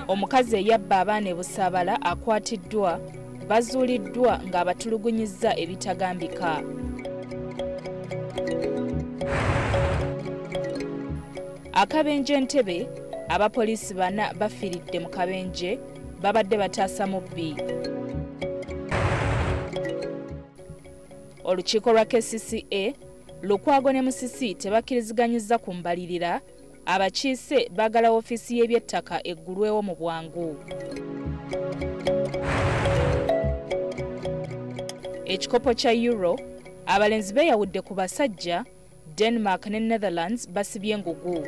Omukazi eyabba abaana e Busaabala akwatiddwa bazuuliddwa ng'abatulugunyizza ebitagambika. Akabenje Entebbe, abapoliisi 4 bafiiridde mu kabenje babadde bataasa mubbi. Olukiiko lwa KCCA, Lukwago ne Musisi tebakkiriziganyizza ku mbalirira, abakiise baagala woofiisi y'ebyettaka eggulwewo mu bwangu. Ekikopo kya Euro, abalenzi beeyawudde ku basajja, Denmark ne Netherlands basibye engugu.